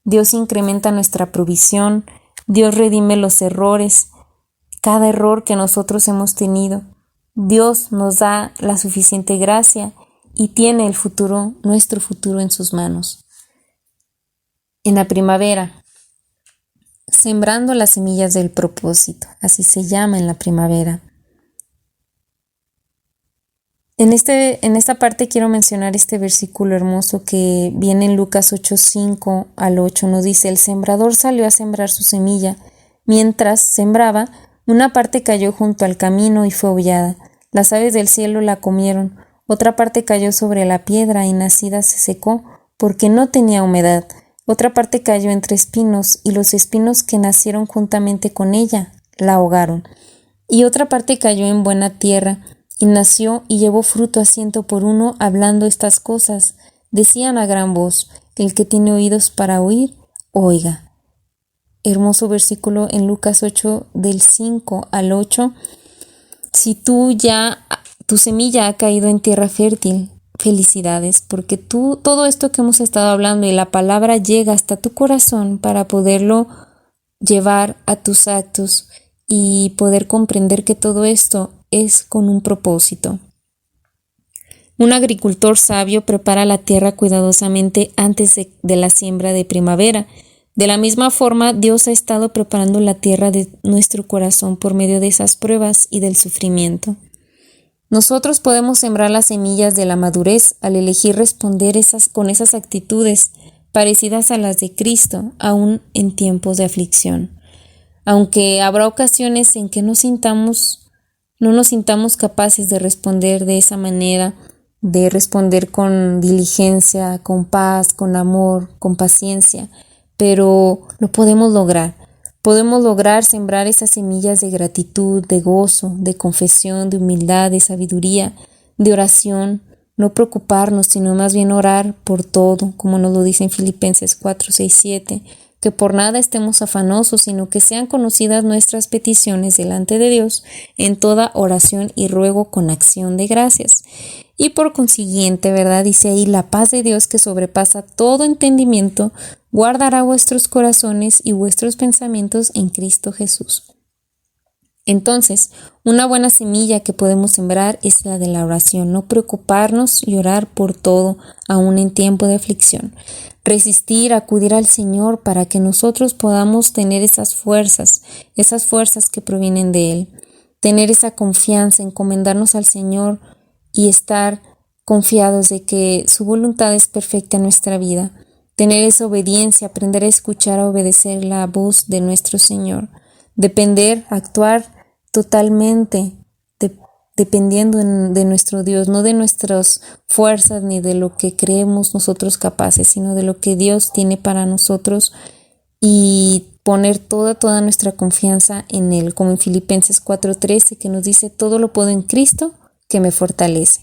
Dios incrementa nuestra provisión, Dios redime los errores, cada error que nosotros hemos tenido. Dios nos da la suficiente gracia y tiene nuestro futuro en sus manos. En la primavera, sembrando las semillas del propósito, así se llama en la primavera. En esta parte quiero mencionar este versículo hermoso que viene en Lucas 8:5 al 8. Nos dice: el sembrador salió a sembrar su semilla. Mientras sembraba, una parte cayó junto al camino y fue hollada. Las aves del cielo la comieron. Otra parte cayó sobre la piedra y nacida se secó porque no tenía humedad. Otra parte cayó entre espinos y los espinos que nacieron juntamente con ella la ahogaron. Y otra parte cayó en buena tierra y nació y llevó fruto a 100 por 1, hablando estas cosas. Decían a gran voz: el que tiene oídos para oír, oiga. Hermoso versículo en Lucas 8, del 5 al 8. Si tu semilla ha caído en tierra fértil, felicidades, porque todo esto que hemos estado hablando y la palabra llega hasta tu corazón para poderlo llevar a tus actos y poder comprender que todo esto es con un propósito. Un agricultor sabio prepara la tierra cuidadosamente antes de la siembra de primavera. De la misma forma, Dios ha estado preparando la tierra de nuestro corazón por medio de esas pruebas y del sufrimiento. Nosotros podemos sembrar las semillas de la madurez al elegir responder con esas actitudes parecidas a las de Cristo, aún en tiempos de aflicción. Aunque habrá ocasiones en que no nos sintamos capaces de responder de esa manera, de responder con diligencia, con paz, con amor, con paciencia, pero lo podemos lograr. Podemos lograr sembrar esas semillas de gratitud, de gozo, de confesión, de humildad, de sabiduría, de oración, no preocuparnos, sino más bien orar por todo, como nos lo dice en Filipenses 4, 6, 7, que por nada estemos afanosos, sino que sean conocidas nuestras peticiones delante de Dios en toda oración y ruego con acción de gracias. Y por consiguiente, ¿verdad? Dice ahí, la paz de Dios que sobrepasa todo entendimiento, guardará vuestros corazones y vuestros pensamientos en Cristo Jesús. Entonces, una buena semilla que podemos sembrar es la de la oración, no preocuparnos y orar por todo, aun en tiempo de aflicción. Resistir, acudir al Señor para que nosotros podamos tener esas fuerzas que provienen de Él. Tener esa confianza, encomendarnos al Señor y estar confiados de que su voluntad es perfecta en nuestra vida. Tener esa obediencia, aprender a escuchar, a obedecer la voz de nuestro Señor. Depender, actuar totalmente dependiendo de nuestro Dios, no de nuestras fuerzas ni de lo que creemos nosotros capaces, sino de lo que Dios tiene para nosotros y poner toda nuestra confianza en Él, como en Filipenses 4:13, que nos dice, todo lo puedo en Cristo que me fortalece.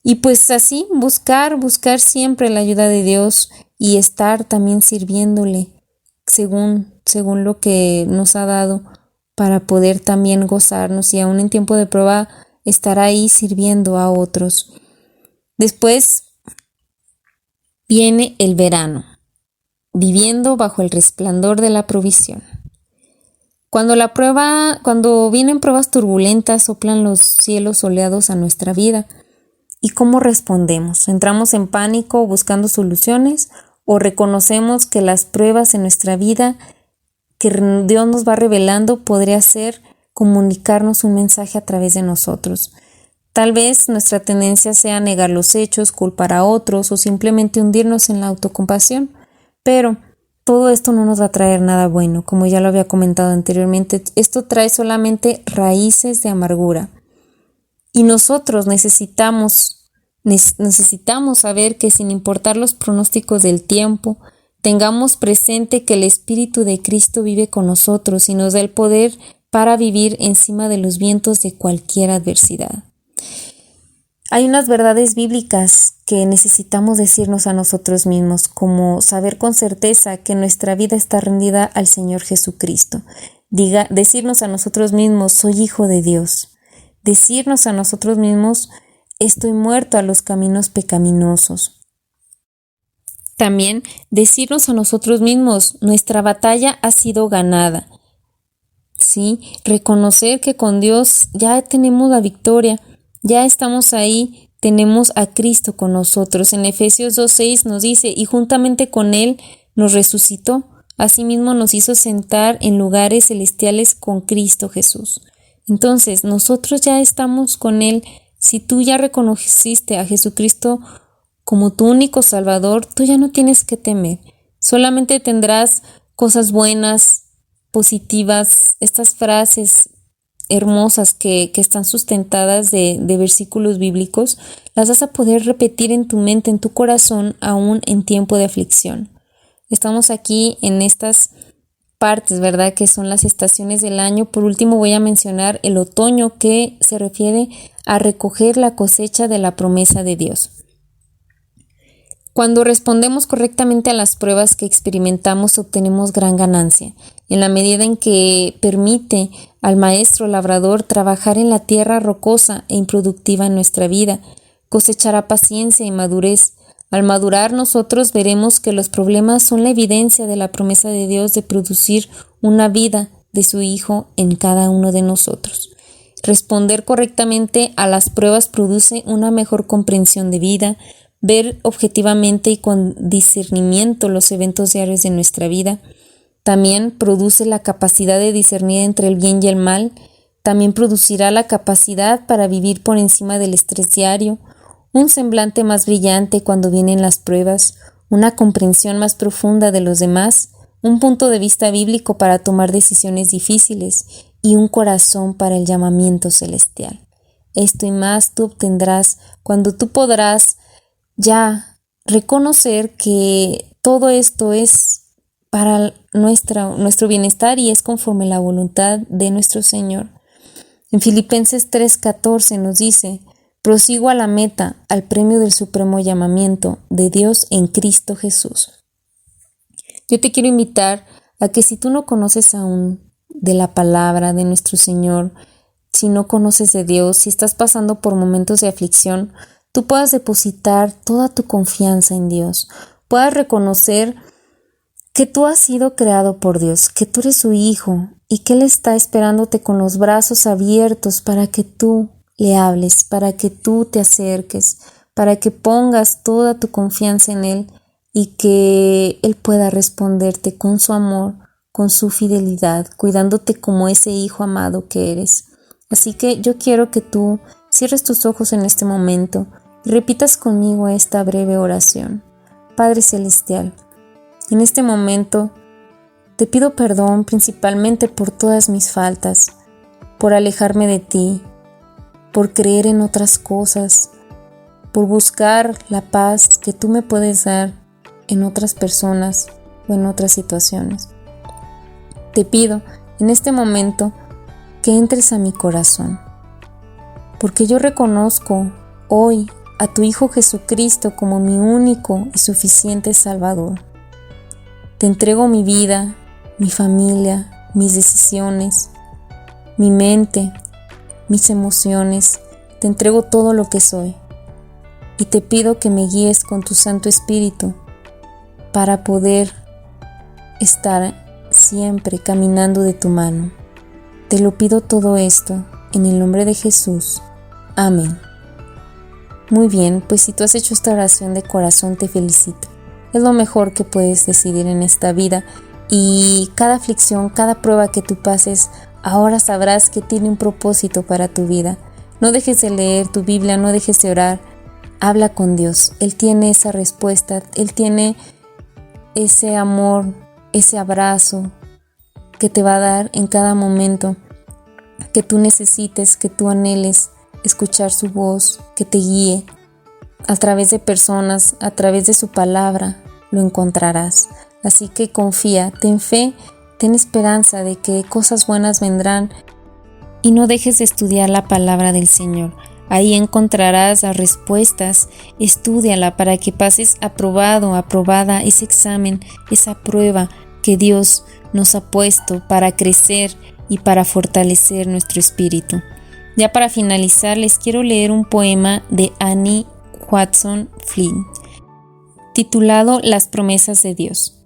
Y pues así, buscar siempre la ayuda de Dios y estar también sirviéndole según lo que nos ha dado para poder también gozarnos y aún en tiempo de prueba estar ahí sirviendo a otros. Después viene el verano, viviendo bajo el resplandor de la provisión. Cuando vienen pruebas turbulentas, soplan los cielos soleados a nuestra vida. ¿Y cómo respondemos? ¿Entramos en pánico buscando soluciones o reconocemos que las pruebas en nuestra vida que Dios nos va revelando podría ser comunicarnos un mensaje a través de nosotros? Tal vez nuestra tendencia sea negar los hechos, culpar a otros o simplemente hundirnos en la autocompasión, pero todo esto no nos va a traer nada bueno, como ya lo había comentado anteriormente. Esto trae solamente raíces de amargura. Y nosotros necesitamos saber que sin importar los pronósticos del tiempo, tengamos presente que el Espíritu de Cristo vive con nosotros y nos da el poder para vivir encima de los vientos de cualquier adversidad. Hay unas verdades bíblicas que necesitamos decirnos a nosotros mismos, como saber con certeza que nuestra vida está rendida al Señor Jesucristo. Decirnos a nosotros mismos, soy hijo de Dios. Decirnos a nosotros mismos, estoy muerto a los caminos pecaminosos. También decirnos a nosotros mismos, nuestra batalla ha sido ganada. ¿Sí? Reconocer que con Dios ya tenemos la victoria, ya estamos ahí, tenemos a Cristo con nosotros. En Efesios 2:6 nos dice, y juntamente con Él nos resucitó, asimismo nos hizo sentar en lugares celestiales con Cristo Jesús. Entonces, nosotros ya estamos con Él. Si tú ya reconociste a Jesucristo como tu único Salvador, tú ya no tienes que temer. Solamente tendrás cosas buenas, positivas, estas frases hermosas que están sustentadas de versículos bíblicos, las vas a poder repetir en tu mente, en tu corazón, aún en tiempo de aflicción. Estamos aquí en estas partes, ¿verdad?, que son las estaciones del año. Por último voy a mencionar el otoño, que se refiere a recoger la cosecha de la promesa de Dios. Cuando respondemos correctamente a las pruebas que experimentamos, obtenemos gran ganancia, en la medida en que permite al maestro labrador trabajar en la tierra rocosa e improductiva en nuestra vida, cosechará paciencia y madurez. Al madurar nosotros veremos que los problemas son la evidencia de la promesa de Dios de producir una vida de su Hijo en cada uno de nosotros. Responder correctamente a las pruebas produce una mejor comprensión de vida, ver objetivamente y con discernimiento los eventos diarios de nuestra vida. También produce la capacidad de discernir entre el bien y el mal. También producirá la capacidad para vivir por encima del estrés diario, un semblante más brillante cuando vienen las pruebas, una comprensión más profunda de los demás, un punto de vista bíblico para tomar decisiones difíciles y un corazón para el llamamiento celestial. Esto y más tú obtendrás cuando tú podrás ya reconocer que todo esto es para nuestro bienestar y es conforme a la voluntad de nuestro Señor. En Filipenses 3:14 nos dice: prosigo a la meta, al premio del supremo llamamiento de Dios en Cristo Jesús. Yo te quiero invitar a que si tú no conoces aún de la palabra de nuestro Señor, si no conoces de Dios, si estás pasando por momentos de aflicción, tú puedas depositar toda tu confianza en Dios, puedas reconocer que tú has sido creado por Dios, que tú eres su hijo y que Él está esperándote con los brazos abiertos para que tú le hables, para que tú te acerques, para que pongas toda tu confianza en Él y que Él pueda responderte con su amor, con su fidelidad, cuidándote como ese hijo amado que eres. Así que yo quiero que tú cierres tus ojos en este momento y repitas conmigo esta breve oración. Padre Celestial, en este momento te pido perdón principalmente por todas mis faltas, por alejarme de ti, por creer en otras cosas, por buscar la paz que tú me puedes dar en otras personas o en otras situaciones. Te pido en este momento que entres a mi corazón, porque yo reconozco hoy a tu Hijo Jesucristo como mi único y suficiente Salvador. Te entrego mi vida, mi familia, mis decisiones, mi mente, mis emociones, te entrego todo lo que soy y te pido que me guíes con tu Santo Espíritu para poder estar siempre caminando de tu mano. Te lo pido todo esto en el nombre de Jesús. Amén. Muy bien, pues si tú has hecho esta oración de corazón, te felicito. Es lo mejor que puedes decidir en esta vida y cada aflicción, cada prueba que tú pases, ahora sabrás que tiene un propósito para tu vida. No dejes de leer tu Biblia, no dejes de orar. Habla con Dios. Él tiene esa respuesta. Él tiene ese amor, ese abrazo que te va a dar en cada momento que tú necesites, que tú anheles escuchar su voz, que te guíe. A través de personas, a través de su palabra, lo encontrarás. Así que confía, ten fe, ten esperanza de que cosas buenas vendrán y no dejes de estudiar la palabra del Señor. Ahí encontrarás las respuestas. Estúdiala para que pases aprobado, aprobada ese examen, esa prueba que Dios nos ha puesto para crecer y para fortalecer nuestro espíritu. Ya para finalizar, les quiero leer un poema de Annie Watson Flint, titulado Las promesas de Dios.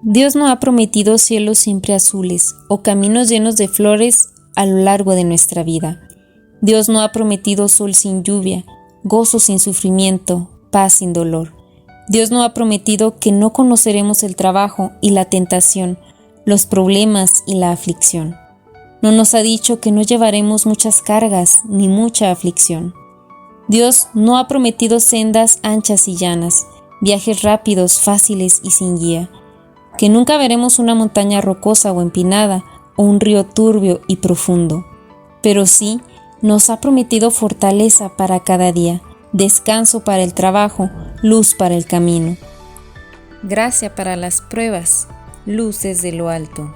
Dios no ha prometido cielos siempre azules o caminos llenos de flores a lo largo de nuestra vida. Dios no ha prometido sol sin lluvia, gozo sin sufrimiento, paz sin dolor. Dios no ha prometido que no conoceremos el trabajo y la tentación, los problemas y la aflicción. No nos ha dicho que no llevaremos muchas cargas ni mucha aflicción. Dios no ha prometido sendas anchas y llanas, viajes rápidos, fáciles y sin guía, que nunca veremos una montaña rocosa o empinada o un río turbio y profundo. Pero sí, nos ha prometido fortaleza para cada día, descanso para el trabajo, luz para el camino, gracia para las pruebas, luz desde lo alto,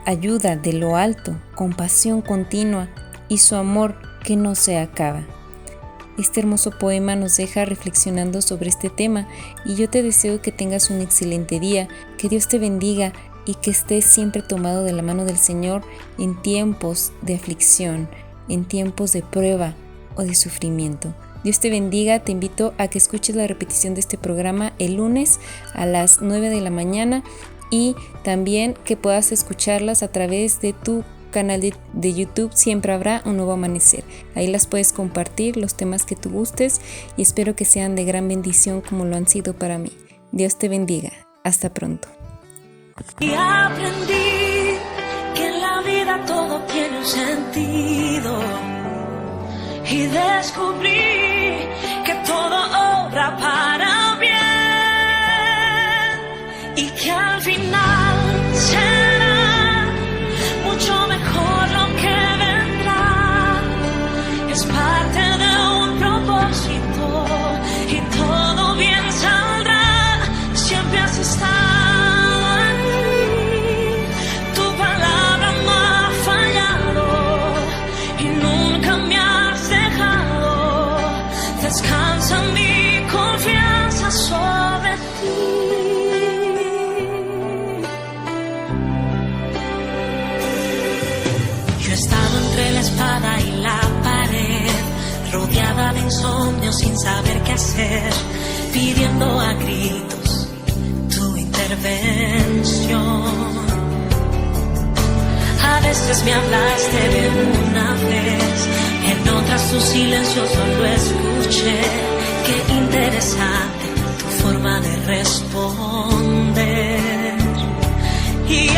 ayuda de lo alto, compasión continua y su amor que no se acaba. Este hermoso poema nos deja reflexionando sobre este tema y yo te deseo que tengas un excelente día, que Dios te bendiga y que estés siempre tomado de la mano del Señor en tiempos de aflicción, en tiempos de prueba, o de sufrimiento. Dios te bendiga, te invito a que escuches la repetición de este programa el lunes a las 9 de la mañana y también que puedas escucharlas a través de tu canal de YouTube. Siempre habrá un nuevo amanecer. Ahí las puedes compartir, los temas que tú gustes, y espero que sean de gran bendición como lo han sido para mí. Dios te bendiga. Hasta pronto. Y aprendí que en la vida todo tiene un sentido, y descubrí que todo obra para bien, y que al final será mucho mejor lo que vendrá. Es parte de un propósito y todo bien saldrá. Siempre has estado ahí, tu palabra no ha fallado y nunca me has dejado. Descansa mi confianza sobre ti. Yo he estado entre la espada y la pared, rodeada de insomnio sin saber qué hacer, pidiendo a gritos tu intervención. A veces me hablaste de una vez, en otras tu silencio solo escuché. Qué interesante tu forma de responder. Y